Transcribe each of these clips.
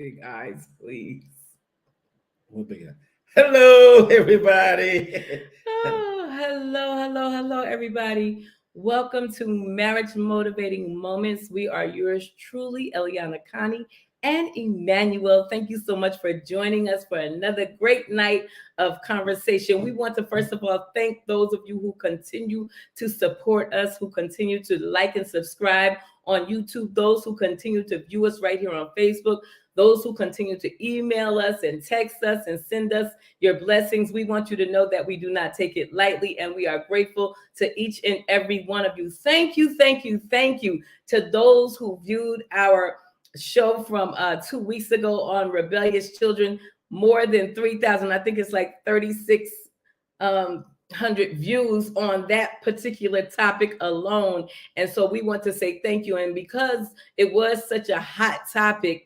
big eyes, please. What big? Hello, everybody. Oh, hello, everybody. Welcome to Marriage Motivating Moments. We are yours truly, Eliana Connie and Emmanuel. Thank you so much for joining us for another great night of conversation. We want to, first of all, thank those of you who continue to support us, who continue to like and subscribe on YouTube, those who continue to view us right here on Facebook, those who continue to email us and text us and send us your blessings. We want you to know that we do not take it lightly, and we are grateful to each and every one of you. Thank you to those who viewed our show from 2 weeks ago on rebellious children. More than 3,000, I think it's like 3,600 views on that particular topic alone. And so we want to say thank you. And because it was such a hot topic,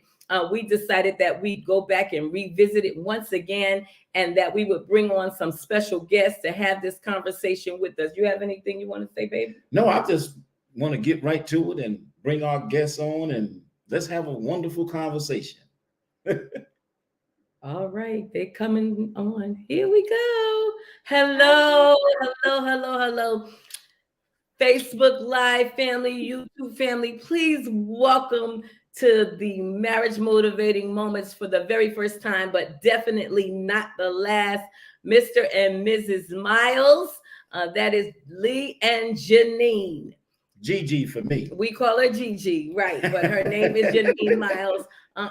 we decided that we'd go back and revisit it once again, and that we would bring on some special guests to have this conversation with us. You have anything you want to say, baby? No, I just want to get right to it and bring our guests on, and let's have a wonderful conversation. All right, they're coming on. Here we go. Hello. Facebook Live family, YouTube family, please welcome to the Marriage Motivating Moments for the very first time, but definitely not the last, Mr. and Mrs. Miles. That is Lee and Janine. Gigi for me. We call her Gigi, right? But her name is Janine Miles.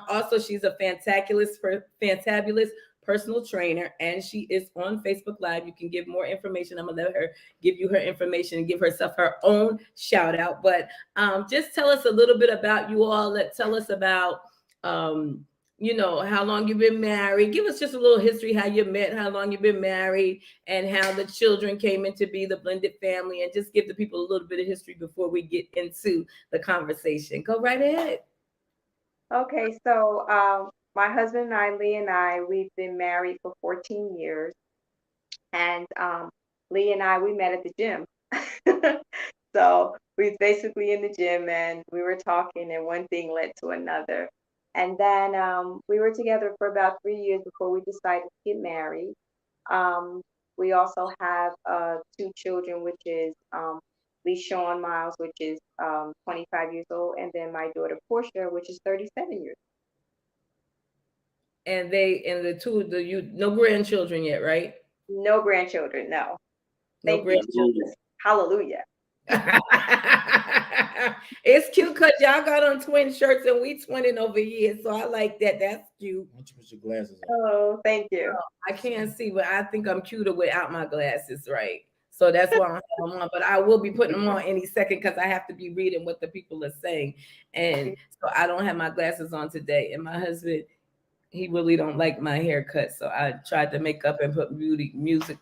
Also, she's a fantabulous personal trainer, and she is on Facebook Live. You can give more information. I'm gonna let her give you her information and give herself her own shout out. But just tell us a little bit about you all. Tell us about how long you've been married. Give us just a little history, how you met, how long you've been married, and how the children came into be the blended family, and just give the people a little bit of history before we get into the conversation. Go right ahead. Okay, so my husband and I, Lee and I, we've been married for 14 years. And Lee and I, we met at the gym. So we was basically in the gym, and we were talking, and one thing led to another. And then we were together for about 3 years before we decided to get married. We also have 2 children, which is Lee Sean Miles, which is 25 years old, and then my daughter Portia, which is 37 years old. And no grandchildren yet, right? No grandchildren, no. No grandchildren. Hallelujah. It's cute because y'all got on twin shirts and we twinning over here, so I like that. That's cute. Why don't you put your glasses on? Oh, thank you. I can't see, but I think I'm cuter without my glasses, right? So that's why I have them on. But I will be putting them on any second because I have to be reading what the people are saying, and so I don't have my glasses on today. And my husband, he really don't like my haircut, so I tried to make up and put music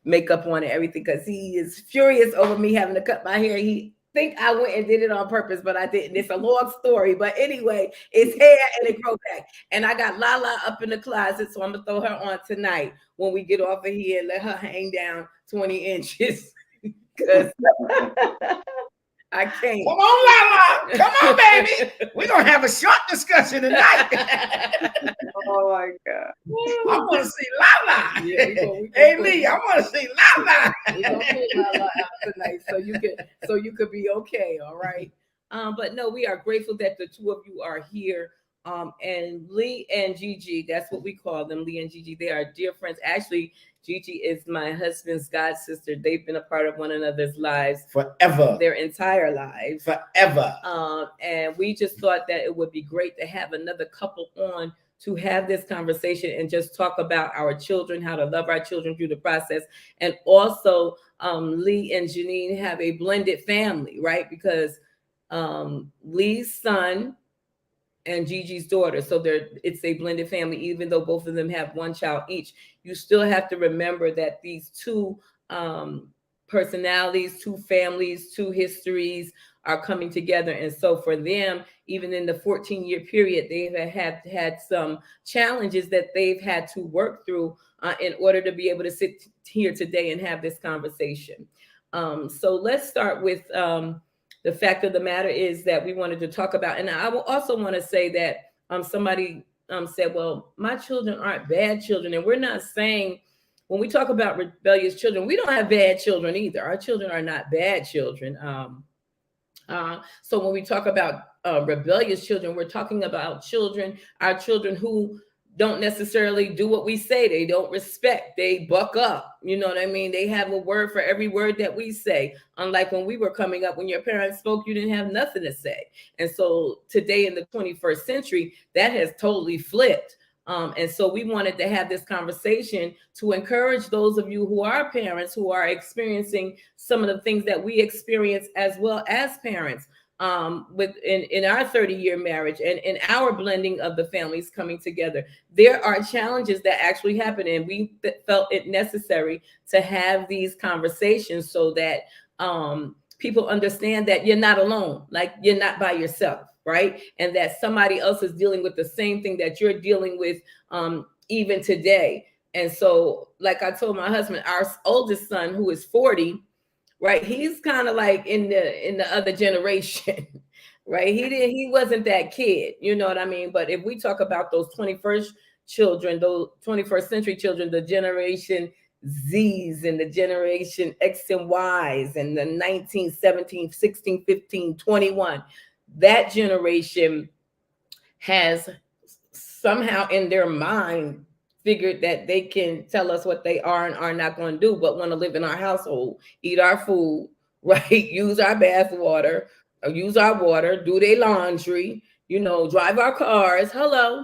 makeup on and everything because he is furious over me having to cut my hair. He think I went and did it on purpose, but I didn't. It's a long story, but anyway, it's hair and it grow back. And I got Lala up in the closet, so I'm gonna throw her on tonight when we get off of here and let her hang down 20 inches because I can't. Come on, Lala. Come on, baby. We're going to have a short discussion tonight. Oh, my God. I want to see Lala. Yeah, hey, Lee, I want to see Lala. We're going to put Lala out tonight so you could be okay, all right? But no, we are grateful that the two of you are here. And Lee and Gigi, that's what we call them, Lee and Gigi. They are dear friends. Actually, Gigi is my husband's god sister. They've been a part of one another's lives forever, their entire lives, forever. And we just thought that it would be great to have another couple on to have this conversation and just talk about our children, how to love our children through the process. And also, Lee and Janine have a blended family, right? Because Lee's son and Gigi's daughter. So it's a blended family, even though both of them have one child each. You still have to remember that these two personalities, two families, two histories are coming together. And so for them, even in the 14-year period, they have had some challenges that they've had to work through in order to be able to sit here today and have this conversation. So let's start with the fact of the matter is that we wanted to talk about, and I will also want to say that somebody said, well, my children aren't bad children. And we're not saying, when we talk about rebellious children, we don't have bad children either. Our children are not bad children. So when we talk about rebellious children, we're talking about children, our children who don't necessarily do what we say. They don't respect. They buck up. You know what I mean? They have a word for every word that we say. Unlike when we were coming up, when your parents spoke, you didn't have nothing to say. And so today in the 21st century, that has totally flipped. And so we wanted to have this conversation to encourage those of you who are parents, who are experiencing some of the things that we experience as well as parents, in our 30-year marriage and in our blending of the families coming together. There are challenges that actually happen, and we felt it necessary to have these conversations so that people understand that you're not alone, like you're not by yourself, right? And that somebody else is dealing with the same thing that you're dealing with even today. And so, like I told my husband, our oldest son, who is 40, right? He's kind of like in the other generation, right? He wasn't that kid, you know what I mean? But if we talk about those 21st children, those 21st century children, the generation Z's and the generation X and Y's and the 19, 17, 16, 15, 21, that generation has somehow in their mind figured that they can tell us what they are and are not going to do, but want to live in our household, eat our food, right? Use our bath water, or use our water, do their laundry, drive our cars. Hello.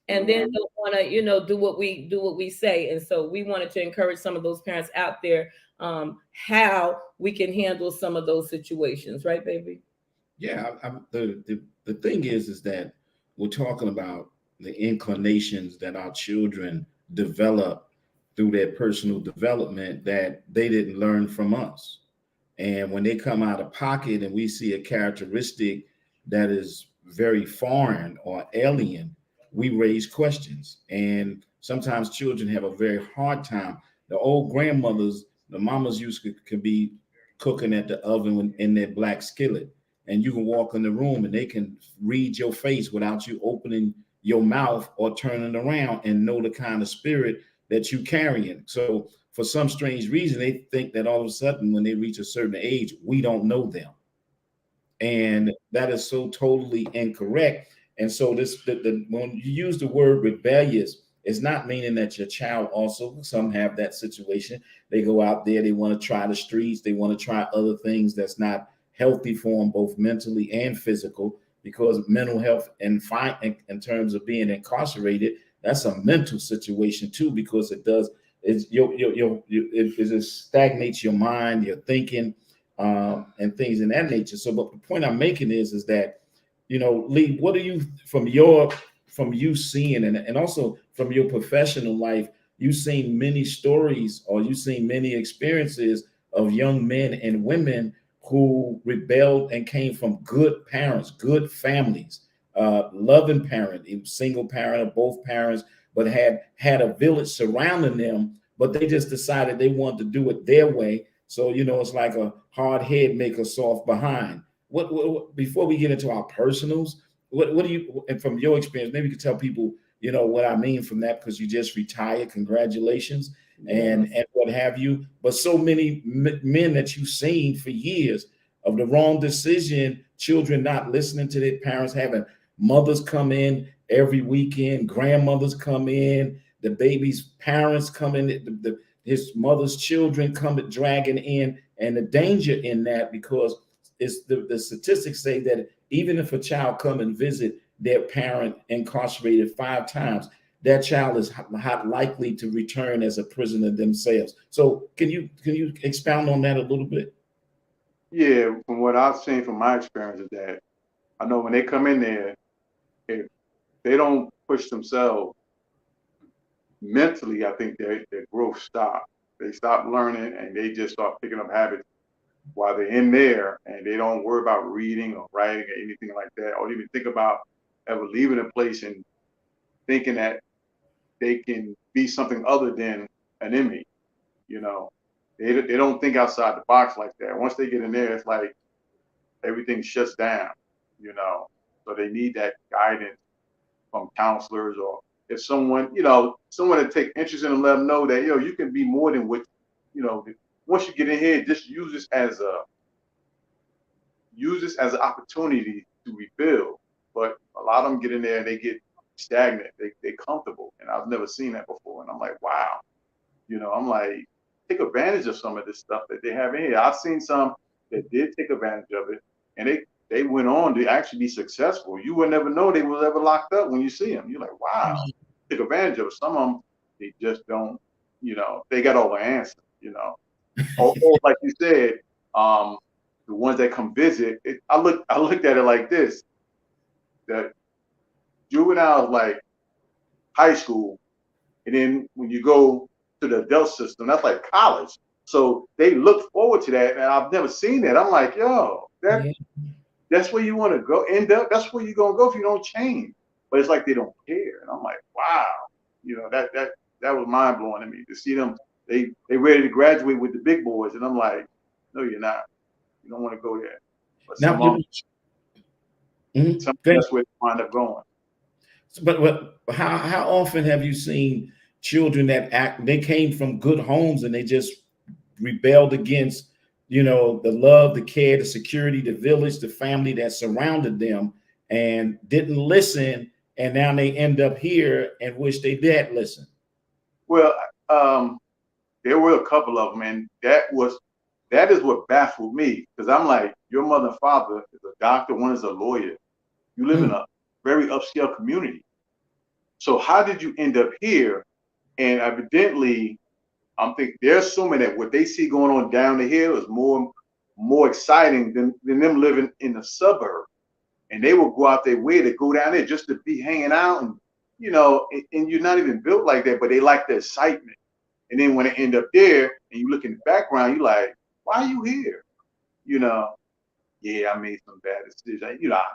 And then don't want to, do what we say. And so we wanted to encourage some of those parents out there, how we can handle some of those situations, right, baby? Yeah, the thing is that we're talking about the inclinations that our children develop through their personal development that they didn't learn from us. And when they come out of pocket and we see a characteristic that is very foreign or alien, we raise questions. And sometimes children have a very hard time. The old grandmothers, the mamas used to can be cooking at the oven in their black skillet. And you can walk in the room and they can read your face without you opening your mouth or turning around and know the kind of spirit that you carrying. So for some strange reason, they think that all of a sudden when they reach a certain age, we don't know them. And that is so totally incorrect. And so when you use the word rebellious, it's not meaning that your child also, some have that situation. They go out there, they want to try the streets, they want to try other things that's not healthy for them, both mentally and physical, because mental health and in terms of being incarcerated, that's a mental situation too, because it just stagnates your mind, your thinking, and things in that nature. So, but the point I'm making is that, Lee, what are you from you seeing and also from your professional life, you've seen many stories or you've seen many experiences of young men and women who rebelled and came from good parents, good families, loving parent, single parent or both parents, but had a village surrounding them, but they just decided they wanted to do it their way. So, it's like a hard head make a soft behind. What before we get into our personals, what do you, and from your experience, maybe you could tell people, what I mean from that, because you just retired, congratulations, and what have you. But so many men that you've seen for years of the wrong decision, children not listening to their parents, having mothers come in every weekend, grandmothers come in, the baby's parents come in, his mother's children come dragging in, and the danger in that, because it's the statistics say that even if a child come and visit their parent incarcerated 5 times, that child is not likely to return as a prisoner themselves. So can you expound on that a little bit? Yeah, from what I've seen from my experience is that I know when they come in there, if they don't push themselves mentally, I think their growth stops. They stop learning and they just start picking up habits while they're in there, and they don't worry about reading or writing or anything like that, or even think about ever leaving a place and thinking that they can be something other than an inmate. They don't think outside the box like that. Once they get in there, it's like everything shuts down. So they need that guidance from counselors, or if someone, someone that take interest in them, let them know that, you can be more than what, once you get in here, just use this as an opportunity to rebuild. But a lot of them get in there and they get stagnant. They comfortable. And I've never seen that before. And I'm like, wow. I'm like, take advantage of some of this stuff that they have in here. I've seen some that did take advantage of it, and they went on to actually be successful. You would never know they was ever locked up when you see them. You're like, wow, take advantage of it. Some of them, they just don't, they got all the answers, or like you said, the ones that come visit, I looked at it like this, that juveniles like high school, and then when you go to the adult system, that's like college. So they look forward to that, and I've never seen that. I'm like, yo, that's where you want to go, end up. That's where you're gonna go if you don't change. But it's like they don't care, and I'm like, wow, that was mind blowing to me to see them. They ready to graduate with the big boys, and I'm like, no, you're not. You don't want to go there. But that's where they wind up going. But how often have you seen children that they came from good homes and they just rebelled against, the love, the care, the security, the village, the family that surrounded them, and didn't listen, and now they end up here and wish they did listen? Well, there were a couple of them, and that is what baffled me, because I'm like, your mother and father is a doctor, one is a lawyer. You live in a very upscale community. So how did you end up here? And evidently, I'm thinking they're assuming that what they see going on down the hill is more exciting than them living in the suburb. And they will go out their way to go down there just to be hanging out, and and you're not even built like that, but they like the excitement. And then when they end up there and you look in the background, you're like, why are you here? Yeah, I made some bad decisions.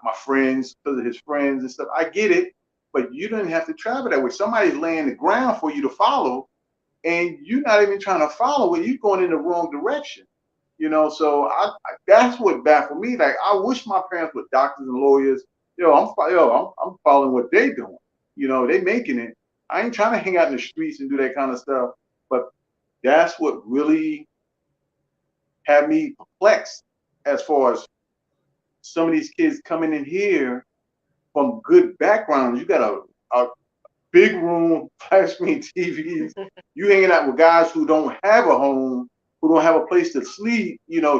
My friends, because of his friends and stuff. I get it, but you didn't have to travel that way. Somebody's laying the ground for you to follow, and you're not even trying to follow it. You're going in the wrong direction. So I that's what baffled me. Like, I wish my parents were doctors and lawyers. I'm following what they doing. They making it. I ain't trying to hang out in the streets and do that kind of stuff. But that's what really had me perplexed, as far as some of these kids coming in here from good backgrounds. You got a big room, flat screen TVs. You hanging out with guys who don't have a home, who don't have a place to sleep.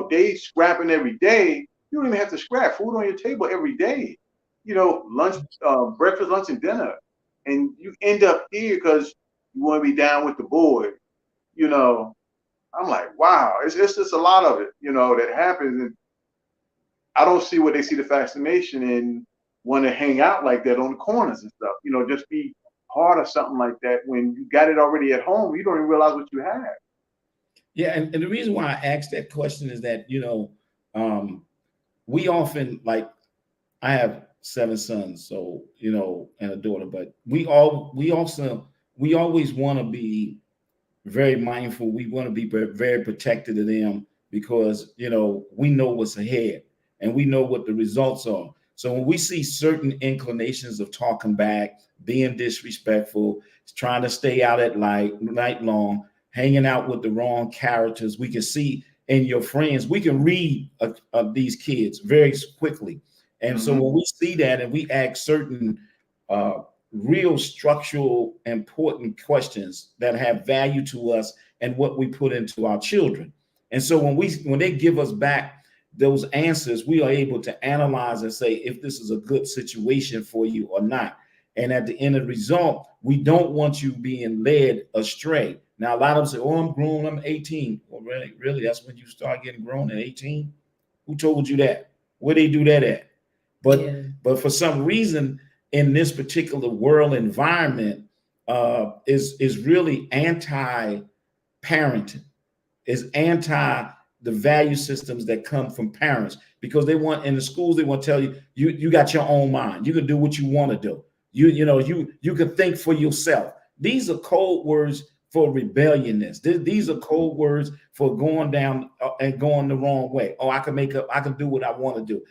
They scrapping every day. You don't even have to scrap. Food on your table every day. Lunch, breakfast, lunch, and dinner. And you end up here because you want to be down with the boys. I'm like, wow, it's just a lot of it, that happens. And I don't see what they see the fascination in, want to hang out like that on the corners and stuff, just be part of something like that when you got it already at home. You don't even realize what you have. Yeah. And the reason why I asked that question is that, we often, like, I have 7 sons, so, and a daughter, but we always want to be very mindful. We want to be very protected of them, because, we know what's ahead and we know what the results are. So when we see certain inclinations of talking back, being disrespectful, trying to stay out at night long, hanging out with the wrong characters, we can see in your friends, we can read these kids very quickly. And so when we see that and we ask certain real structural important questions that have value to us and what we put into our children. And so when they give us back those answers, we are able to analyze and say if this is a good situation for you or not. And at the end of the result, we don't want you being led astray. Now, a lot of them say, oh, I'm grown, I'm 18. Well, really, that's when you start getting grown at 18? Who told you that? Where they do that at? But for some reason, in this particular world environment, is really anti-parenting, is anti the value systems that come from parents, because they want, in the schools, they want to tell you, you got your own mind. You can do what you want to do. You can think for yourself. These are code words for rebelliousness. These are code words for going down and going the wrong way. Oh, I can do what I want to do.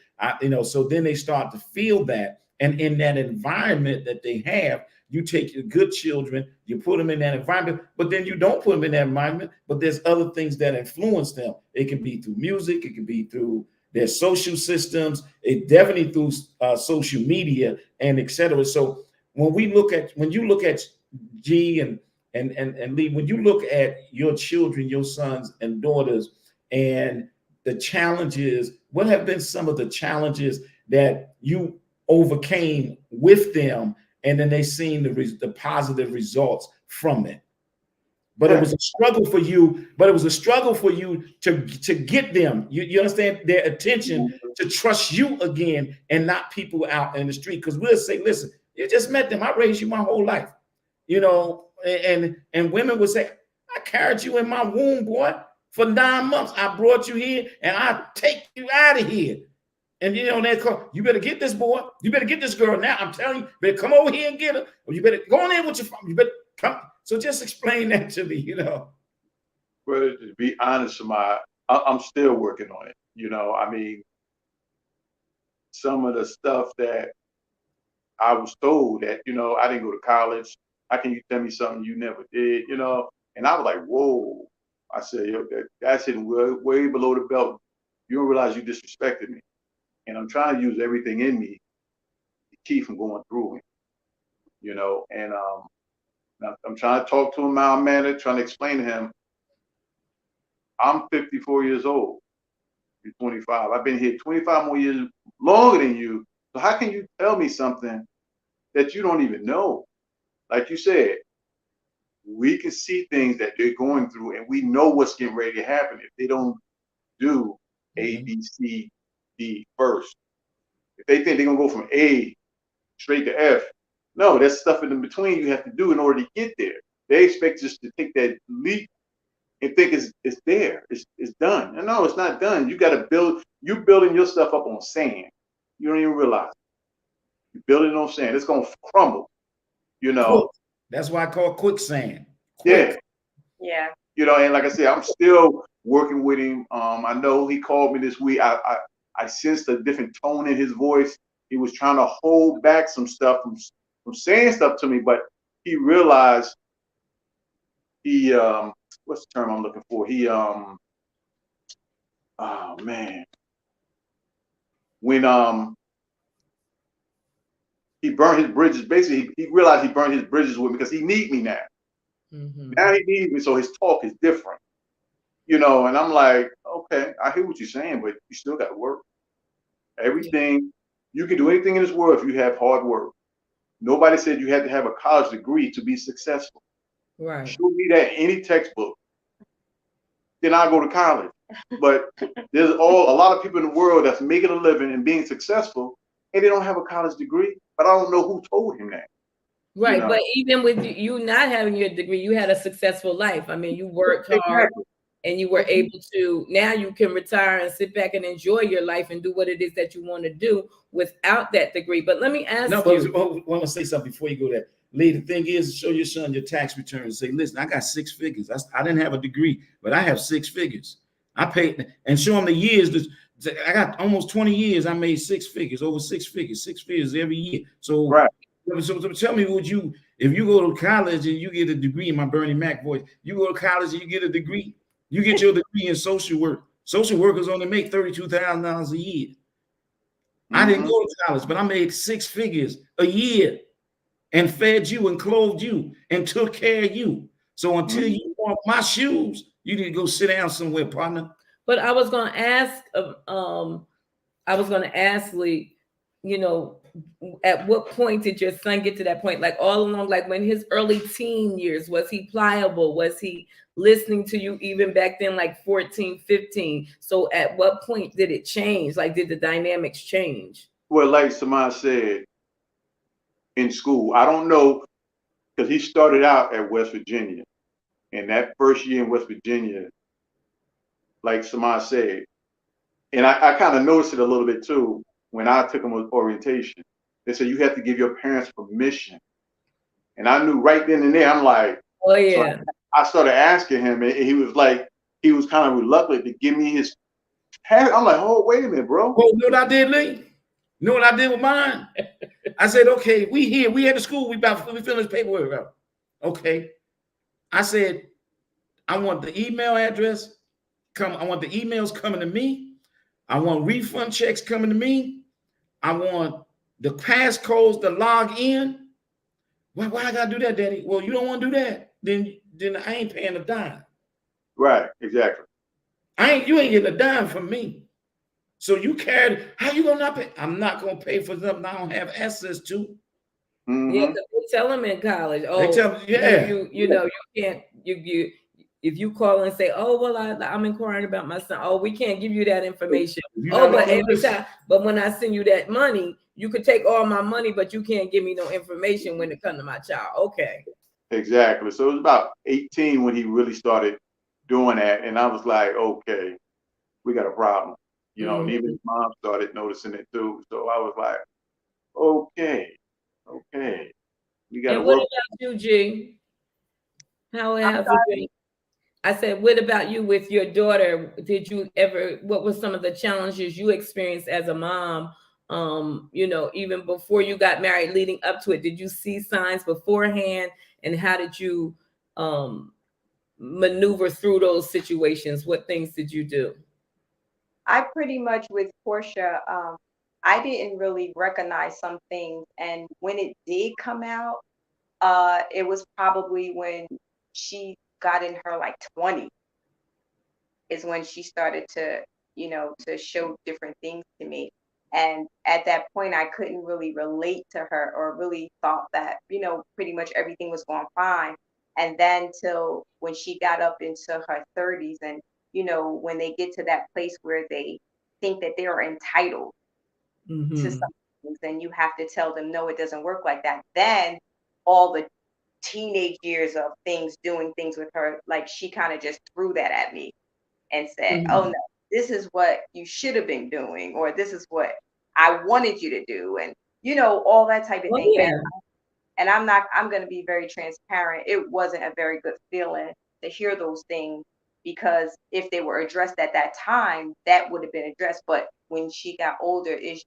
So then they start to feel that, And in that environment that they have, you take your good children, you put them in that environment, but then you don't put them in that environment, but there's other things that influence them. It can be through music, it can be through their social systems, it definitely through social media and etc. So when you look at G and Lee, when you look at your children, your sons and daughters, and the challenges, what have been some of the challenges that you overcame with them, and then they seen the positive results from it? But it was a struggle for you. But it was a struggle for you to get them. You understand, their attention, to trust you again, and not people out in the street. Because we'll say, listen, you just met them. I raised you my whole life, you know. And women would say, I carried you in my womb, boy, for 9 months. I brought you here, and I take you out of here. And you know, they call, you better get this boy, you better get this girl now. I'm telling you, better come over here and get her, or you better go on in with your phone. You better come. So just explain that to me, you know. Well, to be honest, I'm still working on it. You know, I mean, some of the stuff that I was told that, you know, I didn't go to college. How can you tell me something you never did? You know, and I was like, whoa. I said, yo, that's hitting way below the belt. You don't realize you disrespected me. And I'm trying to use everything in me to keep from going through it, you know. And I'm trying to talk to him now, man, trying to explain to him, I'm 54 years old. You're 25. I've been here 25 more years longer than you. So how can you tell me something that you don't even know? Like you said, we can see things that they're going through, and we know what's getting ready to happen if they don't do A, B, C, D first. If they think they're gonna go from A straight to F, no, there's stuff in between you have to do in order to get there. They expect us to take that leap and think it's there, it's done. And no, it's not done. You got to build. You're building your stuff up on sand. You don't even realize it. You're building it on sand. It's gonna crumble. You know. That's why I call quicksand. Yeah. Yeah. You know, and like I said, I'm still working with him. I know he called me this week. I sensed a different tone in his voice. He was trying to hold back some stuff from saying stuff to me, but he realized he what's the term I'm looking for? He oh man. When he burned his bridges, basically he realized he burned his bridges with me because he need me now. Mm-hmm. Now he needs me, so his talk is different. You know, and I'm like, okay, I hear what you're saying, but you still got to work. Everything, you can do anything in this world if you have hard work. Nobody said you had to have a college degree to be successful. Right. Show me that in any textbook, then I'll go to college. But there's a lot of people in the world that's making a living and being successful, and they don't have a college degree. But I don't know who told him that. Right, You know? but even with you not having your degree, you had a successful life. I mean, you worked hard. Exactly. And you were able to, now you can retire and sit back and enjoy your life and do what it is that you want to do without that degree. But let me ask you. I want to say something before you go there. Lee, the thing is, show your son your tax returns. Say, listen, I got 6 figures. I didn't have a degree, but I have 6 figures. I paid, and show them the years. I got almost 20 years. I made 6 figures, over 6 figures every year. So, right. So tell me, if you go to college and you get a degree, in my Bernie Mac voice, you go to college and you get a degree. You get your degree in social work. Social workers only make $32,000 a year. I didn't go to college, but I made 6 figures a year and fed you and clothed you and took care of you. So until you want my shoes, you need to go sit down somewhere, partner. But I was going to ask, Lee, you know, at what point did your son get to that point? Like all along, like when his early teen years, was he pliable? Was he listening to you even back then, like 14, 15? So at what point did it change? Like, did the dynamics change? Well, like Samad said, in school, I don't know, because he started out at West Virginia. And that first year in West Virginia, like Samad said, and I kind of noticed it a little bit too, when I took him with orientation. They said you have to give your parents permission. And I knew right then and there, I'm like, oh yeah. So I started asking him, and he was kind of reluctant to give me his pass. I'm like, oh, wait a minute, bro. Oh, you know what I did, Lee? You know what I did with mine? I said, okay, we here, we at the school, we fill this paperwork out. Okay. I said, I want the email address I want the emails coming to me. I want refund checks coming to me. I want the passcodes to log in. Why I gotta do that, Daddy? Well, you don't want to do that. Then I ain't paying a dime. Right, exactly. You ain't getting a dime from me. So you carried, how you gonna not pay? I'm not gonna pay for something I don't have access to. Mm-hmm. Yeah, 'cause they tell them in college, They tell me, yeah. you know, you can't, you if you call and say, oh, well, I'm inquiring about my son. Oh, we can't give you that information. Oh, but every time, but when I send you that money, you could take all my money, but you can't give me no information when it comes to my child. Okay. Exactly. So it was about 18 when he really started doing that. And I was like, okay, we got a problem. You know, and even his mom started noticing it too. So I was like, okay. We got to And what work. about you, G? How have you been? I said, what about you with your daughter? What were some of the challenges you experienced as a mom? You know, even before you got married, leading up to it, did you see signs beforehand? And how did you maneuver through those situations? What things did you do? I pretty much with Portia, I didn't really recognize some things. And when it did come out, it was probably when she got in her like 20s is when she started to, to show different things to me. And at that point, I couldn't really relate to her or really thought that, pretty much everything was going fine. And then till when she got up into her 30s and, when they get to that place where they think that they are entitled to some things, and you have to tell them, no, it doesn't work like that. Then all the teenage years of doing things with her, like she kind of just threw that at me and said, oh no, this is what you should have been doing, or this is what I wanted you to do. And, all that type of thing. Yeah. And I'm going to be very transparent. It wasn't a very good feeling to hear those things, because if they were addressed at that time, that would have been addressed. But when she got older, it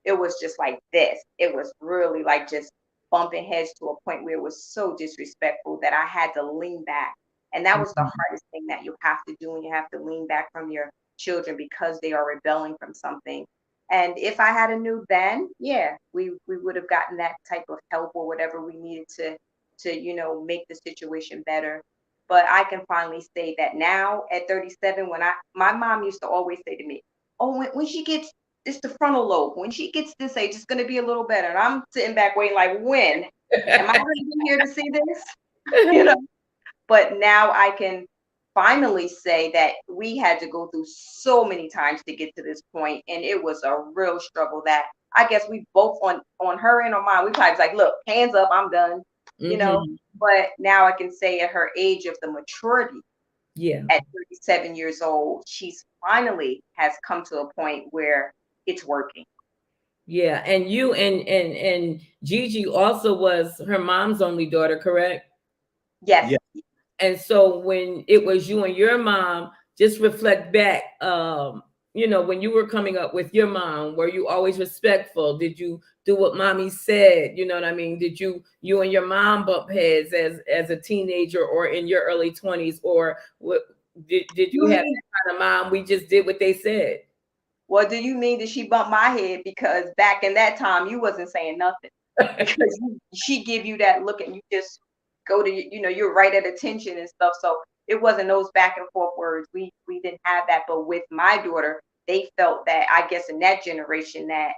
was just like this. It was really like just bumping heads to a point where it was so disrespectful that I had to lean back. And that was the hardest thing that you have to do when you have to lean back from your children because they are rebelling from something. And if I had a knew then, yeah, we would have gotten that type of help or whatever we needed to make the situation better. But I can finally say that now at 37, my mom used to always say to me, oh, when she gets it's the frontal lobe, when she gets this age, it's going to be a little better. And I'm sitting back waiting like, when? Am I going to be here to see this? But now I can finally say that we had to go through so many times to get to this point, and it was a real struggle that I guess we both on her and on mine, we probably was like, look, hands up, I'm done, But now I can say at her age of the maturity, at 37 years old, she's finally has come to a point where it's working. Yeah, and you and Gigi also was her mom's only daughter, correct? Yes. Yeah. And so when it was you and your mom, just reflect back, when you were coming up with your mom, were you always respectful? Did you do what mommy said? You know what I mean? Did you and your mom bump heads as a teenager or in your early 20s? Or did you have that kind of mom, we just did what they said? Well, do you mean that she bumped my head? Because back in that time, you wasn't saying nothing. Because she give you that look and you just go to, you're right at attention and stuff. So it wasn't those back and forth words. We didn't have that. But with my daughter, they felt that, I guess in that generation, that,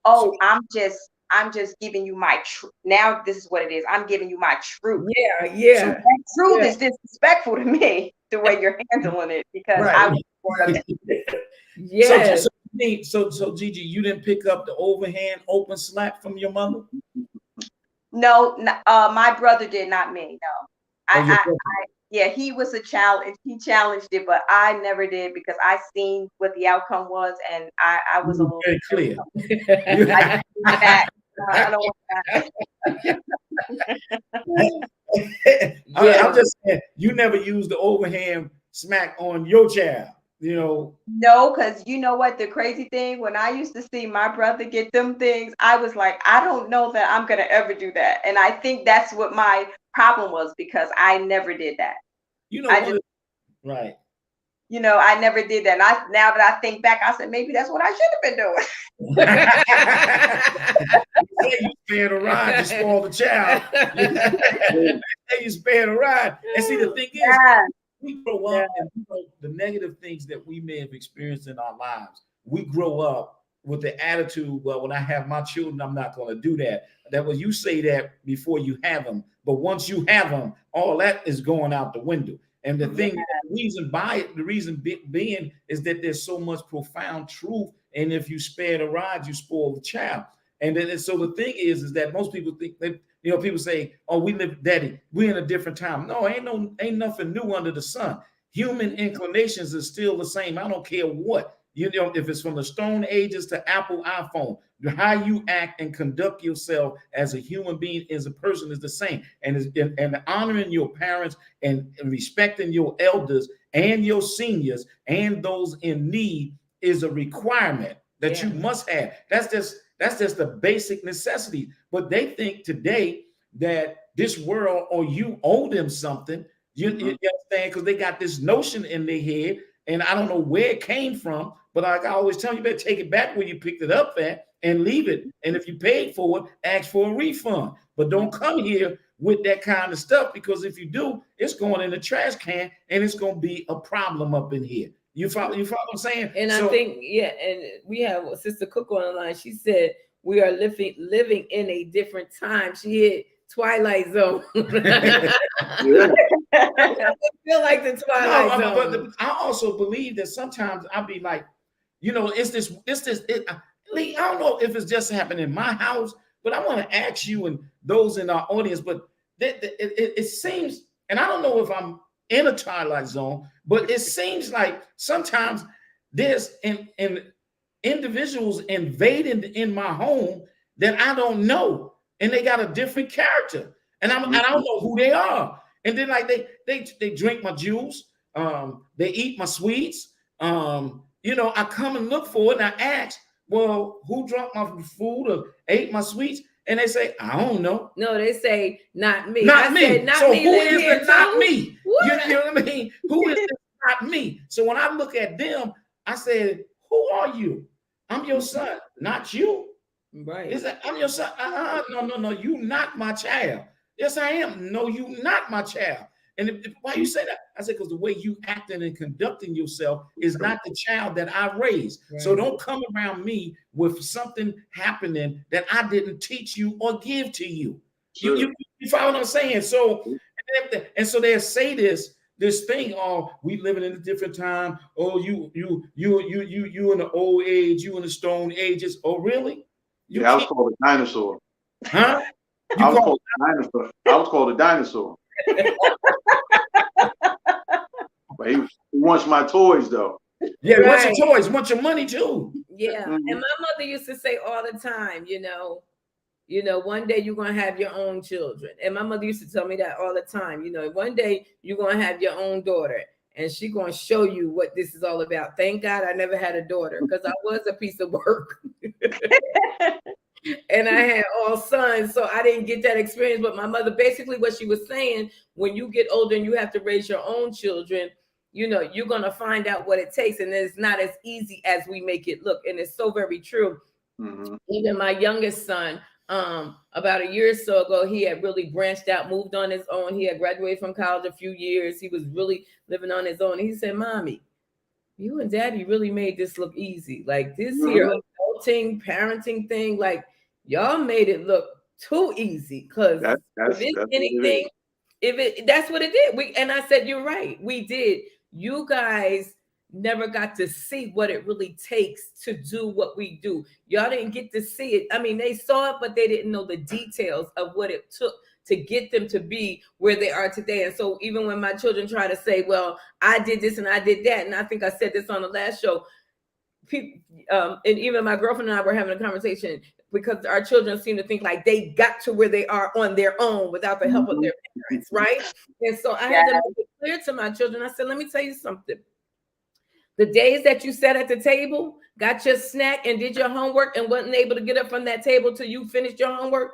oh, I'm just giving you my truth. Now this is what it is. I'm giving you my truth. Yeah. So that truth is disrespectful to me, the way you're handling it, because I was born up. Yes. So Gigi, you didn't pick up the overhand open slap from your mother? No, my brother did, not me. No, yeah, he was a challenge. He challenged it, but I never did because I seen what the outcome was, and I was a little very clear. I don't want that. I'm just saying, you never used the overhand smack on your child. you know. No, because you know what? The crazy thing, when I used to see my brother get them things, I was like, I don't know that I'm going to ever do that. And I think that's what my problem was, because I never did that. You know, right. You know, I never did that. And now that I think back, I said, maybe that's what I should have been doing. You spare the ride to spoil the child. You spare the ride. And see, the thing is, we grow up and the negative things that we may have experienced in our lives, we grow up with the attitude, well, when I have my children, I'm not going to do that. That was, you say that before you have them, but once you have them, all that is going out the window. And the thing, the reason being is that there's so much profound truth. And if you spare the rod, you spoil the child. And then, so the thing is that most people think that, you know, people say, oh, we're in a different time. No, ain't nothing new under the sun. Human inclinations is still the same. I don't care what, you know, if it's from the Stone Ages to Apple iPhone, how you act and conduct yourself as a human being, as a person, is the same. And honoring your parents and respecting your elders and your seniors and those in need is a requirement that you must have. That's just the basic necessity. But they think today that this world, or you owe them something. You understand? Because they got this notion in their head, and I don't know where it came from. But like I always tell you, better take it back where you picked it up at and leave it. And if you paid for it, ask for a refund. But don't come here with that kind of stuff, because if you do, it's going in the trash can and it's going to be a problem up in here. You follow what I'm saying? And I think, and we have Sister Cook on the line. She said we are living in a different time. She hit Twilight Zone. I feel like the Twilight Zone. But I also believe that sometimes I'll be like, you know, Lee, I don't know if it's just happening in my house, but I want to ask you and those in our audience, but it seems, and I don't know if I'm in a Twilight Zone, but it seems like sometimes there's individuals invading in my home that I don't know, and they got a different character, and I don't know who they are. And then like they drink my juice, they eat my sweets. You know, I come and look for it, and I ask, well, who drank my food or ate my sweets? And they say, I don't know. No, they say, not me. Not me. Said, not so me, who is it not me? What? You know what I mean? Who is it not me? So when I look at them, I said, who are you? I'm your son, not you. Right. Is that I'm your son? No. You not my child. Yes, I am. No, you not my child. And why you say that? I said, because the way you acting and conducting yourself is not the child that I raised. Right. So don't come around me with something happening that I didn't teach you or give to you. Sure. You follow what I'm saying? So, and so they say this thing, oh, we living in a different time. Oh, you in the old age, you in the Stone Ages. Oh, really? I was called a dinosaur. Huh? I was called a dinosaur. But he wants my toys though. Yeah, right. Wants your toys, wants your money too. Yeah. And my mother used to say all the time, you know, one day you're gonna have your own children. And my mother used to tell me that all the time, you know, one day you're gonna have your own daughter, and she's gonna show you what this is all about. Thank God I never had a daughter, because I was a piece of work. And I had all sons, so I didn't get that experience. But my mother, basically what she was saying, when you get older and you have to raise your own children, you know, you're going to find out what it takes. And it's not as easy as we make it look. And it's so very true. Mm-hmm. Even my youngest son, about a year or so ago, he had really branched out, moved on his own. He had graduated from college a few years. He was really living on his own. And he said, Mommy, you and Daddy really made this look easy. Like this here adulting, parenting thing, like y'all made it look too easy. Because if it's anything, that's what it did. And I said, you're right. We did. You guys never got to see what it really takes to do what we do. Y'all didn't get to see it. I mean, they saw it, but they didn't know the details of what it took to get them to be where they are today. And so even when my children try to say, well, I did this and I did that, and I think I said this on the last show, people, and even my girlfriend and I were having a conversation, because our children seem to think like they got to where they are on their own without the help of their parents, right? And so I had to make it clear to my children. I said, let me tell you something. The days that you sat at the table, got your snack and did your homework and wasn't able to get up from that table till you finished your homework,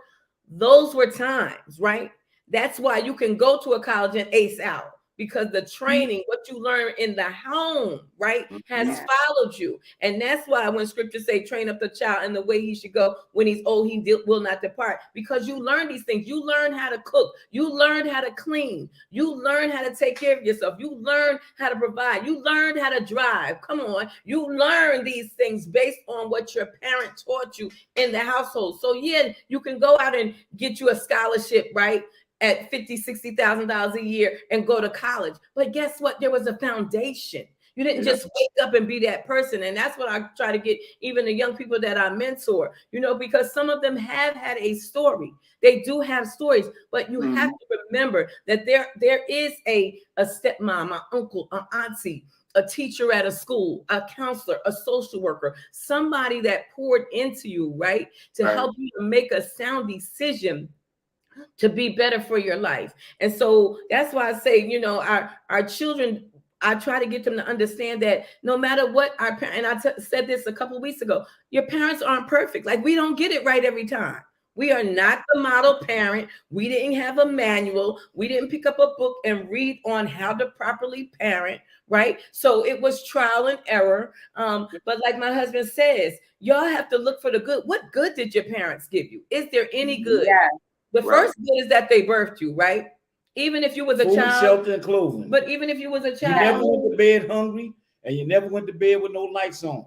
those were times, right? That's why you can go to a college and ace out, because the training, what you learn in the home, right, has Yeah. followed you. And that's why when scriptures say, train up the child in the way he should go, when he's old, will not depart, because you learn these things. You learn how to cook. You learn how to clean. You learn how to take care of yourself. You learn how to provide. You learn how to drive. Come on. You learn these things based on what your parent taught you in the household. So yeah, you can go out and get you a scholarship, right, at $50,000-$60,000 a year and go to college. But guess what? There was a foundation. You didn't just wake up and be that person. And that's what I try to get even the young people that I mentor, because some of them have had a story. They do have stories, but you have to remember that there is a stepmom, an uncle, an auntie, a teacher at a school, a counselor, a social worker, somebody that poured into you, right, to help you to make a sound decision to be better for your life. And so that's why I say, our children, I try to get them to understand that no matter what our parents, and I said this a couple of weeks ago, your parents aren't perfect. Like, we don't get it right every time. We are not the model parent. We didn't have a manual. We didn't pick up a book and read on how to properly parent, right? So it was trial and error. But like my husband says, y'all have to look for the good. What good did your parents give you? Is there any good? Yeah. The first good is that they birthed you, right? Even if you was a Food, child, shelter, and clothing. but even if you was a You child, never went to bed hungry, and you never went to bed with no lights on.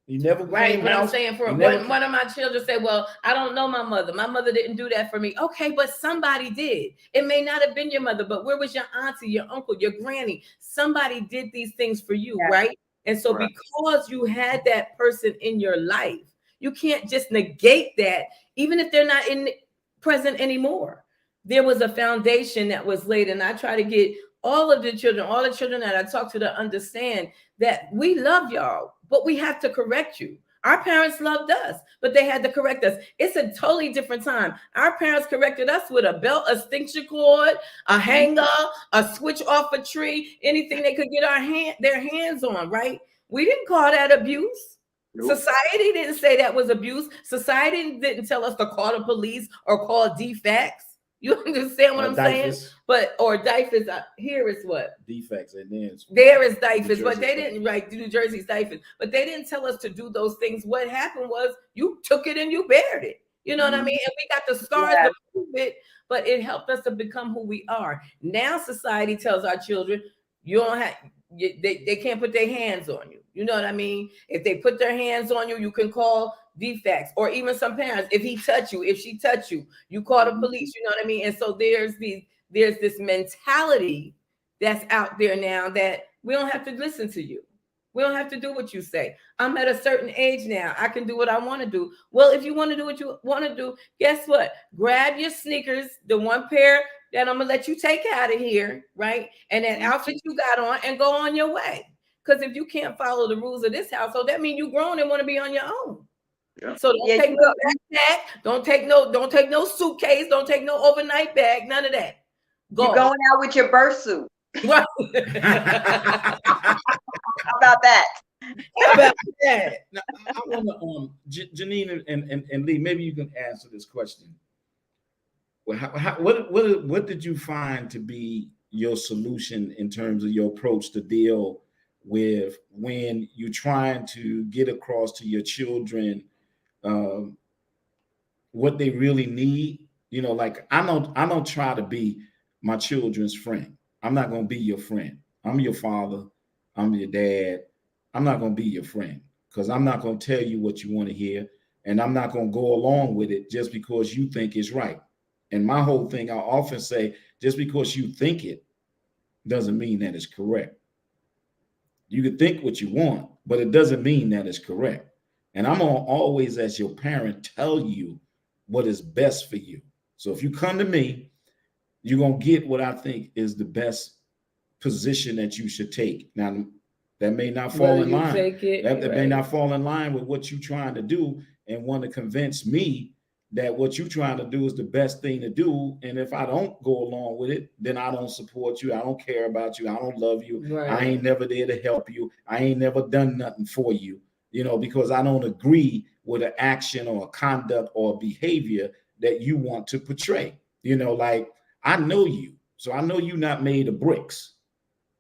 You never right? But I'm house, saying, for never, one of my children said, "Well, I don't know my mother. My mother didn't do that for me." Okay, but somebody did. It may not have been your mother, but where was your auntie, your uncle, your granny? Somebody did these things for you, right? And so because you had that person in your life, you can't just negate that, even if they're not present anymore. There was a foundation that was laid, and I try to get all the children that I talk to understand that we love y'all, but we have to correct you. Our parents loved us, but they had to correct us. It's a totally different time. Our parents corrected us with a belt, a extension cord, a hanger, a switch off a tree, anything they could get their hands on, right? We didn't call that abuse. Nope. Society didn't say that was abuse. Society didn't tell us to call the police or call DFACS. You understand what I'm saying? Or DIFAS. Here is what? Defects. And then there is DIFAS, but they didn't write New Jersey's DIFAS. But they didn't tell us to do those things. What happened was you took it and you bared it. You know what I mean? And we got the scars to prove it, but it helped us to become who we are. Now society tells our children, you don't have, they can't put their hands on you. You know what I mean? If they put their hands on you, you can call DFACS, or even some parents, if he touch you, if she touch you, you call the police. You know what I mean? And so there's this mentality that's out there now that we don't have to listen to you. We don't have to do what you say. I'm at a certain age now. I can do what I want to do. Well, if you want to do what you want to do, guess what? Grab your sneakers, the one pair that I'm going to let you take out of here, right? And that outfit you got on, and go on your way. Because if you can't follow the rules of this household, that means you grown and want to be on your own. Yeah. So don't take no backpack, don't take no suitcase, don't take no overnight bag, none of that. You're going out with your birth suit. Right. How about that? How about that? Now, I want to, Janine and Lee, maybe you can answer this question. Well, what did you find to be your solution in terms of your approach to deal with when you're trying to get across to your children what they really need? Like I don't try to be my children's friend. I'm not going to be your friend. I'm your father. I'm your dad. I'm not going to be your friend, because I'm not going to tell you what you want to hear, and I'm not going to go along with it just because you think it's right. And my whole thing, I often say, just because you think it doesn't mean that it's correct. You can think what you want, but it doesn't mean that it's correct. And I'm gonna always, as your parent, tell you what is best for you. So if you come to me, you're gonna get what I think is the best position that you should take. Now, that may not fall in line. That may not fall in line with what you're trying to do and want to convince me that what you're trying to do is the best thing to do. And if I don't go along with it, then I don't support you. I don't care about you. I don't love you. Right. I ain't never there to help you. I ain't never done nothing for you, because I don't agree with an action or a conduct or a behavior that you want to portray. Like, I know you. So I know you're not made of bricks.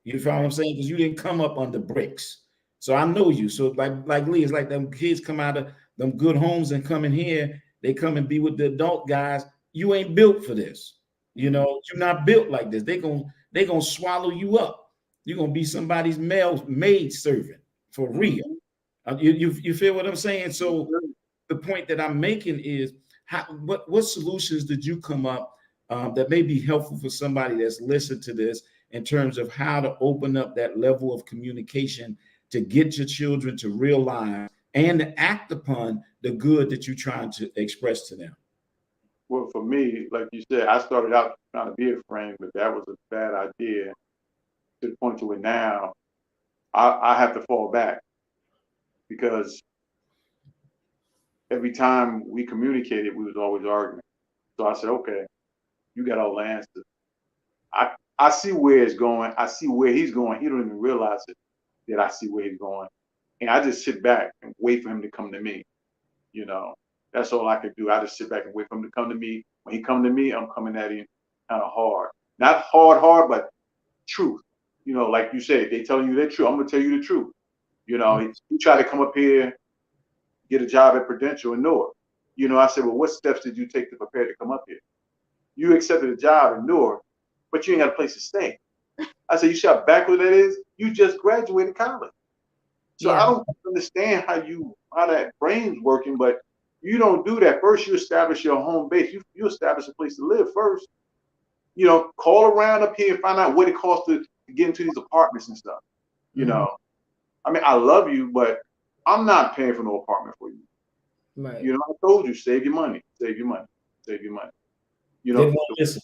You feel what I'm saying? Because you didn't come up under bricks. So I know you. So like Lee, it's like them kids come out of them good homes and come in here. They come and be with the adult guys. You ain't built for this. You're not built like this. They gonna swallow you up. You're gonna be somebody's maid servant for real. You feel what I'm saying? So the point that I'm making is, what solutions did you come up that may be helpful for somebody that's listened to this in terms of how to open up that level of communication to get your children to realize and to act upon the good that you're trying to express to them? Well, for me, like you said, I started out trying to be a friend, but that was a bad idea to the point to where now I have to fall back, because every time we communicated, we was always arguing. So I said, okay, you got all the answers. I see where it's going. I see where he's going. He don't even realize it, that I see where he's going. And I just sit back and wait for him to come to me. That's all I could do. I just sit back and wait for him to come to me. When he come to me, I'm coming at him kind of hard. Not hard, but truth. Like you said, they telling you the truth. I'm going to tell you the truth. He tried to come up here, get a job at Prudential in Newark. I said, well, what steps did you take to prepare to come up here? You accepted a job in Newark, but you ain't got a place to stay. I said, you see how backward that is? You just graduated college. So I don't understand how that brain's working, but you don't do that. First, you establish your home base. You establish a place to live first. Call around up here and find out what it costs to get into these apartments and stuff. I mean, I love you, but I'm not paying for no apartment for you. Right. I told you, save your money, save your money, save your money. They won't listen.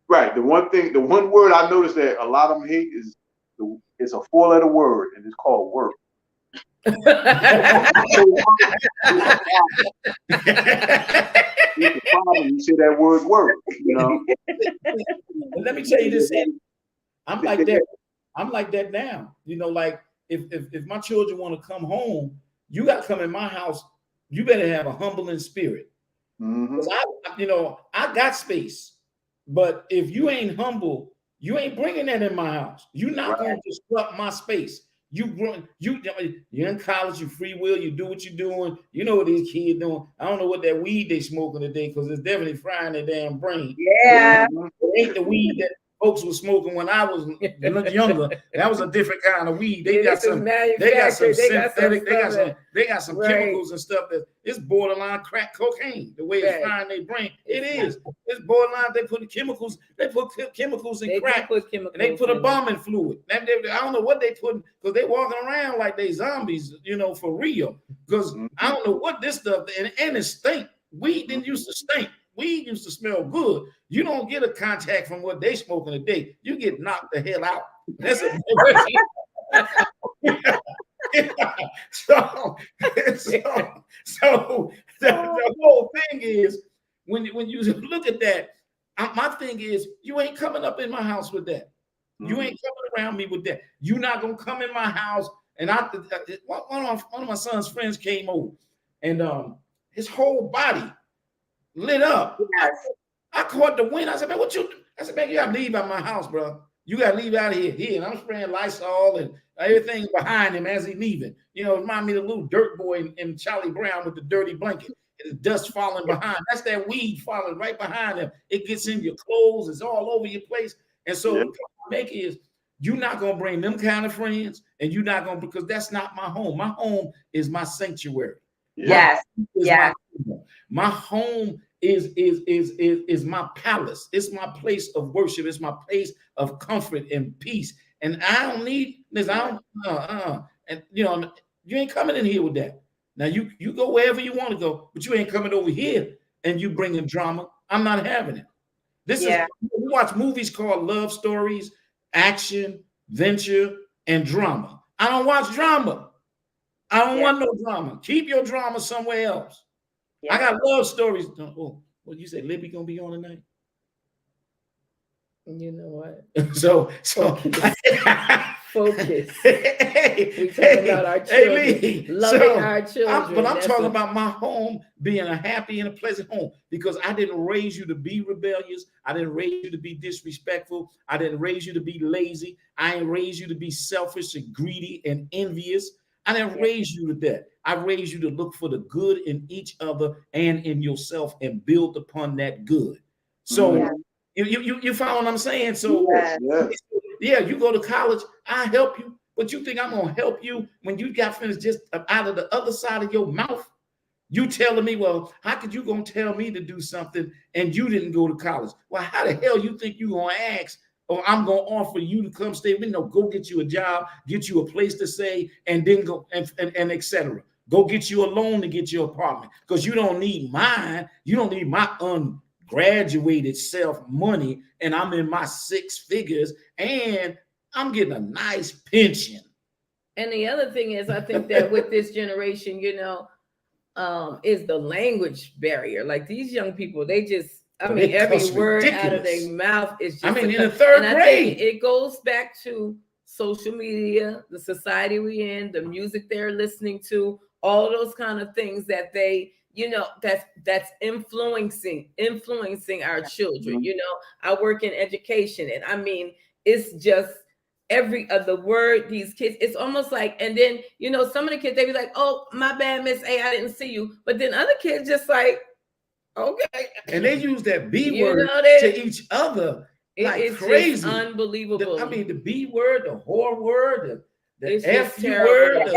Right. The one word I noticed that a lot of them hate is it's a 4-letter word, and it's called work. It's a problem. You say that word work, And let me tell you this, I'm like that. I'm like that now. Like if my children want to come home, you got to come in my house. You better have a humbling spirit. Because I got space. But if you ain't humble, you ain't bringing that in my house. You're not going to disrupt my space. You're in college, you free will, you do what you're doing. You know what these kids doing. I don't know what that weed they smoking today, because it's definitely frying their damn brain. Yeah. It ain't the weed that folks were smoking when I was younger. That was a different kind of weed. They got some synthetic, they got some chemicals and stuff that it's borderline crack cocaine. The way it's frying their brain, it is. It's borderline. They put chemicals in crack, and they put embalming fluid. I don't know what they put, because they walking around like they zombies, for real. Because I don't know what this stuff, and it stink. Weed didn't used to stink. Weed used to smell good. You don't get a contact from what they smoking today. You get knocked the hell out. That's a so the whole thing is, when you look at that, my thing is, you ain't coming up in my house with that. You ain't coming around me with that. You're not gonna come in my house. And one of my son's friends came over, and his whole body lit up. Yes. I caught the wind. I said, man, man, you gotta leave out my house, bro. You gotta leave out of here. And I'm spraying Lysol and everything behind him as he's leaving. Remind me of the little dirt boy in Charlie Brown with the dirty blanket. And the dust falling behind. That's that weed falling right behind him. It gets in your clothes. It's all over your place. And so the point I make is, you're not gonna bring them kind of friends, and you're not gonna, because that's not my home. My home is my sanctuary. Yes. My home is my palace. It's my place of worship. It's my place of comfort and peace. And I don't need this. And you ain't coming in here with that. Now you go wherever you want to go, but you ain't coming over here and you bringing drama. I'm not having it. We watch movies called love stories, action, venture, and drama. I don't watch drama. I don't want no drama. Keep your drama somewhere else. I got love stories. Oh, what you say? Libby gonna be on tonight? You know what? So Focus. Focus. Hey, We talking about our children, Lee, loving our children. But I'm talking about my home being a happy and a pleasant home, because I didn't raise you to be rebellious. I didn't raise you to be disrespectful. I didn't raise you to be lazy. I didn't raise you to be selfish and greedy and envious. I didn't raise you to that. I raised you to look for the good in each other and in yourself and build upon that good. So you follow what I'm saying? So yeah, you go to college, I help you, but you think I'm gonna help you when you got finished just out of the other side of your mouth? You telling me, well, how could you gonna tell me to do something and you didn't go to college? Well, how the hell you think you gonna ask, or I'm gonna offer you to come stay with me? No, go get you a job, get you a place to stay, and then go and etc. Go get you a loan to get your apartment, because you don't need mine. You don't need my ungraduated self money, and I'm in my 6 figures and I'm getting a nice pension. And the other thing is, I think that with this generation, is the language barrier. Like these young people, they just, every word out of their mouth is just, in the 3rd grade. It goes back to social media, the society we're in, the music they're listening to, all those kind of things that they, that's influencing our children. I work in education, and it's just every other word these kids, it's almost like, and then some of the kids, they be like, oh, my bad, Miss A, I didn't see you. But then other kids just like, okay, and they use that B word to each other like it's crazy. Unbelievable. The B word, the whore word, the F word,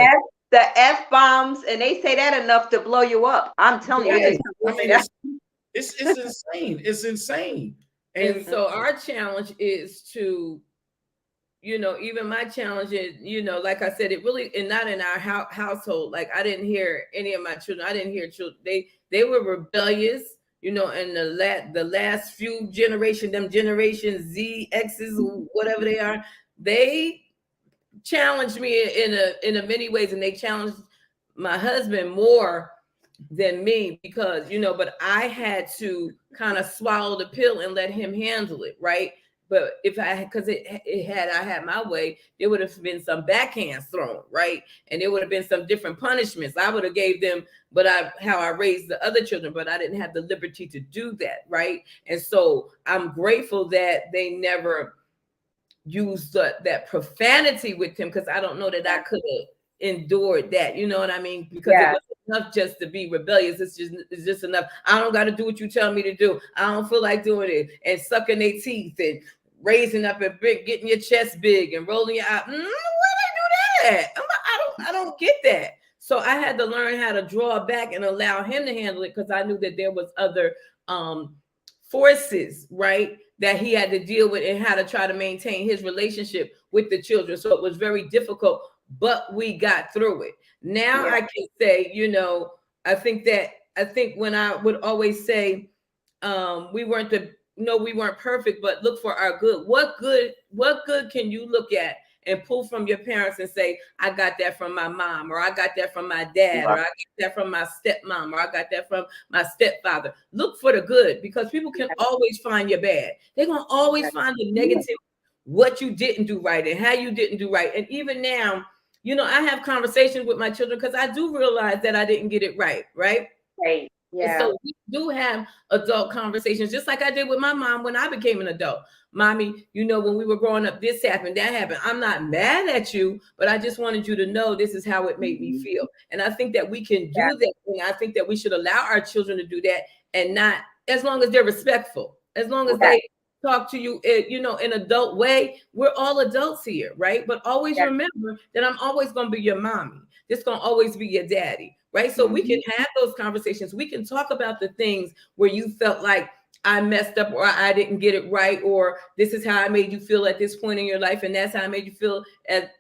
the F bombs, and they say that enough to blow you up. I'm telling you. It's insane. It's insane. And so our challenge is to, even my challenge is, like I said, it really, and not in our household. Like I didn't hear any of my children. I didn't hear children. They were rebellious, and the last few generations, them Generation Z, X's, whatever they are, they challenged me in a many ways, and they challenged my husband more than me, because but I had to kind of swallow the pill and let him handle it, right? But if I had my way, there would have been some backhands thrown, right? And there would have been some different punishments I would have gave them, but how I raised the other children, but I didn't have the liberty to do that, right? And so I'm grateful that they never used that profanity with him, because I don't know that I could have endured that, you know what I mean? Because it wasn't enough just to be rebellious. It's just enough. I don't got to do what you tell me to do. I don't feel like doing it, and sucking their teeth and raising up and big, getting your chest big and rolling your eye. Why do they do that? I don't get that. So I had to learn how to draw back and allow him to handle it, because I knew that there was other forces, right, that he had to deal with, and how to try to maintain his relationship with the children. So it was very difficult, but we got through it. Now I can say, I think when I would always say, we weren't perfect, but look for our good. What good can you look at and pull from your parents and say, I got that from my mom, or I got that from my dad, or I got that from my stepmom, or I got that from my stepfather? Look for the good, because people can always find your bad. They're going to always find the negative, what you didn't do right and how you didn't do right. And even now, I have conversations with my children, because I do realize that I didn't get it right. Right. Yeah. And so we do have adult conversations, just like I did with my mom when I became an adult. Mommy, when we were growing up, this happened, that happened. I'm not mad at you, but I just wanted you to know this is how it made me feel. And I think that we can do that. And I think that we should allow our children to do that, and not, as long as they're respectful, as long as they talk to you, in an adult way. We're all adults here, right? But always remember that I'm always going to be your mommy. This going to always be your daddy, right? So we can have those conversations. We can talk about the things where you felt like I messed up, or I didn't get it right, or this is how I made you feel at this point in your life, and that's how I made you feel at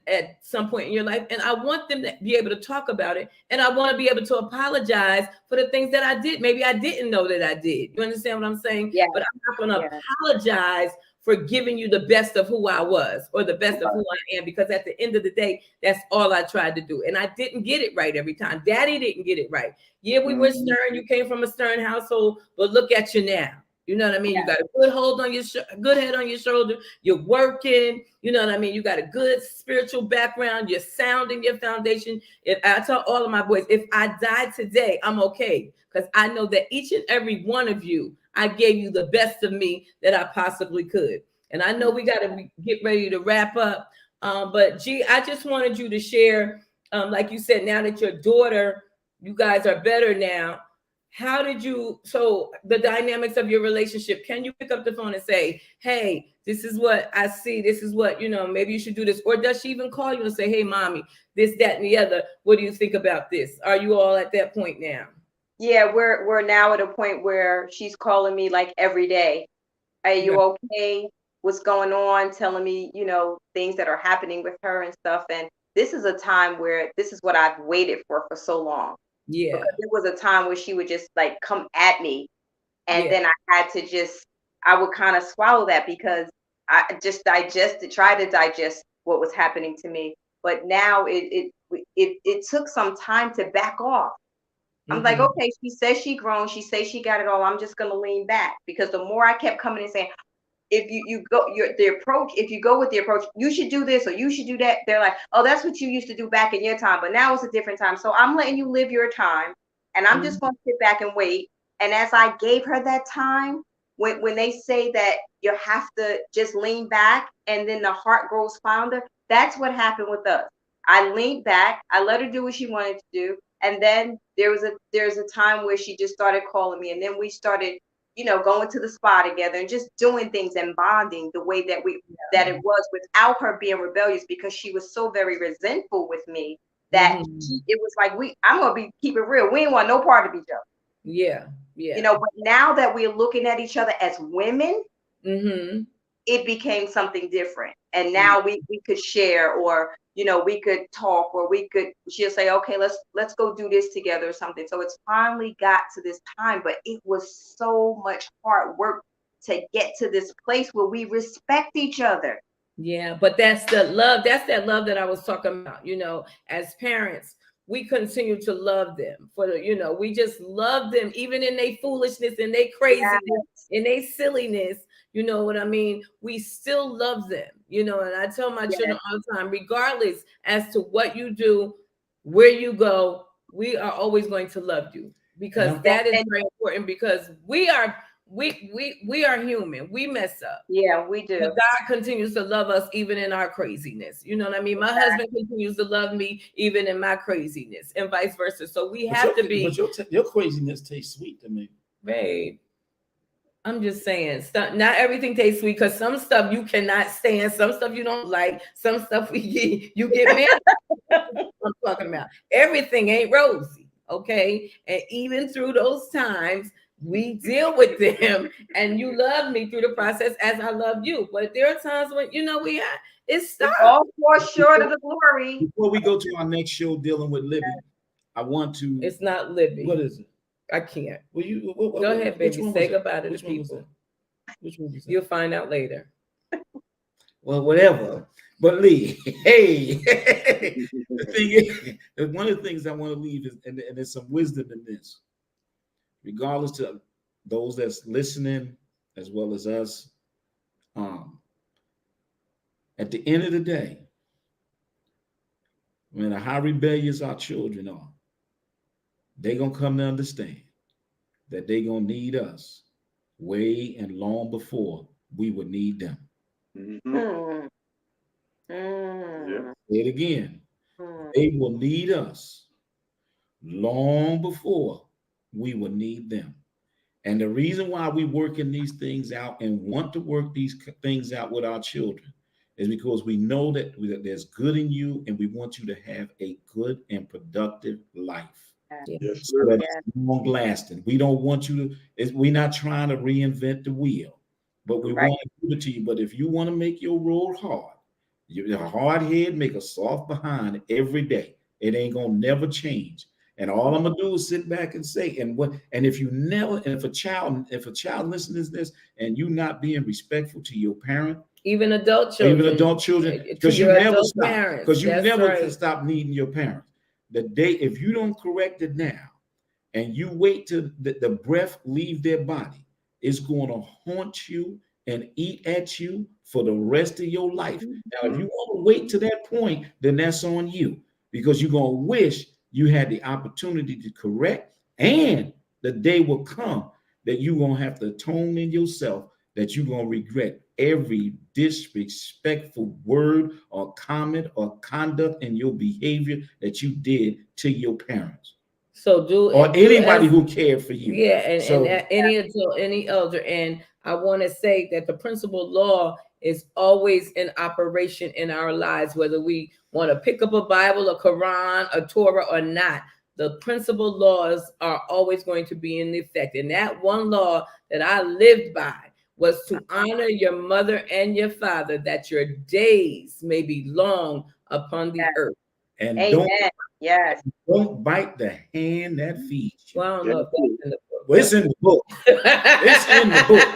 some point in your life. And I want them to be able to talk about it, and I want to be able to apologize for the things that I did. Maybe I didn't know that I did. You understand what I'm saying? Yeah. But I'm not going to apologize for giving you the best of who I was or the best of who I am, because at the end of the day, that's all I tried to do. And I didn't get it right every time. Daddy didn't get it right. Yeah, we were stern. You came from a stern household, but look at you now. You know what I mean? You got a good hold on your good head on your shoulder. You're working. You know what I mean? You got a good spiritual background. You're sound in your foundation. If I tell all of my boys, if I die today, I'm okay, because I know that each and every one of you, I gave you the best of me that I possibly could. And I know we got to get ready to wrap up. But G, I just wanted you to share, like you said, now that your daughter, you guys are better now. How did you, so the dynamics of your relationship, can you pick up the phone and say, hey, this is what I see. This is what, maybe you should do this. Or does she even call you and say, hey, mommy, this, that, and the other. What do you think about this? Are you all at that point now? Yeah, we're now at a point where she's calling me like every day. Are you okay? What's going on? Telling me, things that are happening with her and stuff. And this is a time where this is what I've waited for so long. Yeah. Because there was a time where she would just like come at me, and then I had to I would kind of swallow that, because I just try to digest what was happening to me. But now it took some time to back off. I'm like, okay, she says she grown. She says she got it all. I'm just going to lean back, because the more I kept coming and saying, if you go if you go with the approach, you should do this or you should do that. They're like, oh, that's what you used to do back in your time, but now it's a different time. So I'm letting you live your time, and I'm just going to sit back and wait. And as I gave her that time, when they say that you have to just lean back and then the heart grows fonder, that's what happened with us. I leaned back. I let her do what she wanted to do. And then there's a time where she just started calling me, and then we started, going to the spa together and just doing things and bonding the way that it was, without her being rebellious, because she was so very resentful with me that it was like, I'm gonna keep it real. We ain't want no part of each other. Yeah, yeah. But now that we're looking at each other as women, it became something different. And now we could share, or we could talk, or she'll say, okay, let's go do this together or something. So it's finally got to this time, but it was so much hard work to get to this place where we respect each other. Yeah, but that's the love. That's that love that I was talking about. As parents, we continue to love them we just love them, even in their foolishness and their craziness and their silliness. You know what I mean? We still love them, and I tell my children all the time, regardless as to what you do, where you go, we are always going to love you, because that is very important, because we are human. We mess up. Yeah, we do. But God continues to love us even in our craziness. You know what I mean? My husband continues to love me even in my craziness, and vice versa. So we have to be. But your craziness tastes sweet to me, babe. I'm just saying, not everything tastes sweet, because some stuff you cannot stand, some stuff you don't like, some stuff you get mad. I'm talking about everything ain't rosy, okay? And even through those times, we deal with them, and you love me through the process as I love you. But there are times when it's stuff. All fall short of the glory. Before we go to our next show dealing with Libby, I want to. It's not Libby. What is it? I can't. Well, go ahead, baby. Say goodbye to the people. Which one was that? You'll find out later. Well, whatever. But Lee, hey, the thing is, one of the things I want to leave is, and there's some wisdom in this, regardless to those that's listening as well as us. At the end of the day, when how rebellious our children are, they're going to come to understand that they're going to need us way and long before we would need them. Say it again. They will need us long before we will need them. And the reason why we're working these things out and want to work these things out with our children is because we know that there's good in you, and we want you to have a good and productive life. Yes, so that it's long lasting. We don't want you to, we're not trying to reinvent the wheel, but we want to give it to you. But if you want to make your road hard, your hard head make a soft behind every day. It ain't gonna never change. And all I'm gonna do is sit back and say, and if you never, and if a child listens to this and you not being respectful to your parent, even adult children, because you never stop, because you That's never right. can stop needing your parents. The day, if you don't correct it now, and you wait till the breath leave their body, it's going to haunt you and eat at you for the rest of your life. Now, if you want to wait to that point, then that's on you, because you're going to wish you had the opportunity to correct, and the day will come that you're going to have to atone in yourself, that you're going to regret every disrespectful word or comment or conduct in your behavior that you did to your parents. So anybody who cared for you. Yeah, and any adult, any elder. And I want to say that the principal law is always in operation in our lives, whether we want to pick up a Bible, a Quran, a Torah or not. The principal laws are always going to be in effect. And that one law that I lived by was to honor your mother and your father, that your days may be long upon the earth. And Amen. Don't bite the hand that feeds you. Well, I don't know if that's in the book. Well, it's in the book. It's in the book.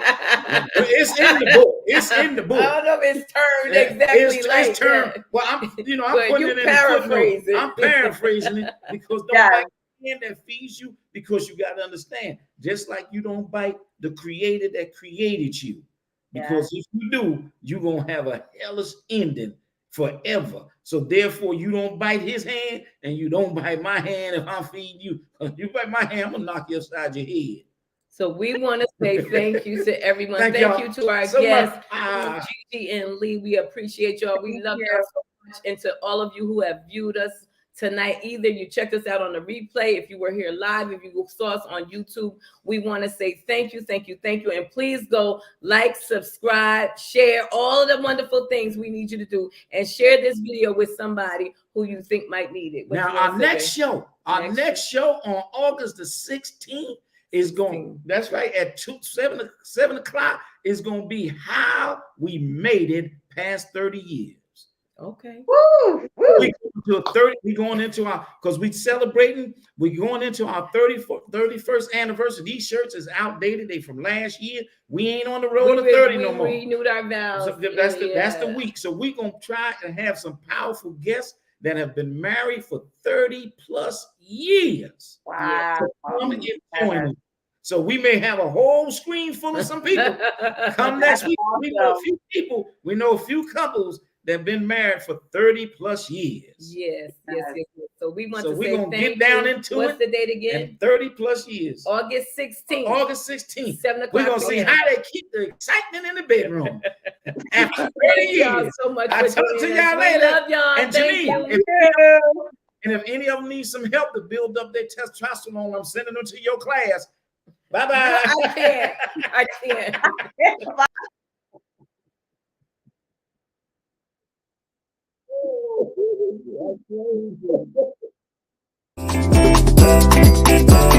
It's in the book. It's in the book. I don't know if it's turned exactly it's turned. That. Well, I'm putting it in paraphrasing. I'm paraphrasing it, because don't bite the hand that feeds you, because you got to understand, just like you don't bite the creator that created you, because if you do, you're going to have a hellish ending forever. So therefore, you don't bite his hand and you don't bite my hand if I'm feeding you. If you bite my hand, I'm gonna knock you upside your head. So we want to say thank you to everyone. Thank you to our so guests, Gigi and Lee. We appreciate y'all. We love y'all so much. And to all of you who have viewed us tonight, either you checked us out on the replay, if you were here live, if you saw us on YouTube, we want to say thank you, thank you, thank you. And please go like, subscribe, share, all of the wonderful things we need you to do, and share this video with somebody who you think might need it. Now, our next show on August the 16th is going, that's right, at 7 o'clock is going to be how we made it past 30 years. Okay. Woo! We're going into our, because we're going into our 31st anniversary. These shirts is outdated. They from last year. We ain't on the road to 30 no more. We renewed our vows. So that's the week. So we're going to try and have some powerful guests that have been married for 30 plus years. Wow. So come and get joined. So we may have a whole screen full of some people. Come next week. We know a few people. We know a few couples that have been married for 30 plus years. Yes. So we want to we're say gonna thank get down you. into What's it. the date again? And 30 plus years. August 16th. August 16th. 7 o'clock. We're gonna see how they keep the excitement in the bedroom after 30 Thank y'all years. so much. I'll talk to y'all later. Love y'all. And Thank if any of them need some help to build up their testosterone, I'm sending them to your class. Bye bye. I can't. That's crazy.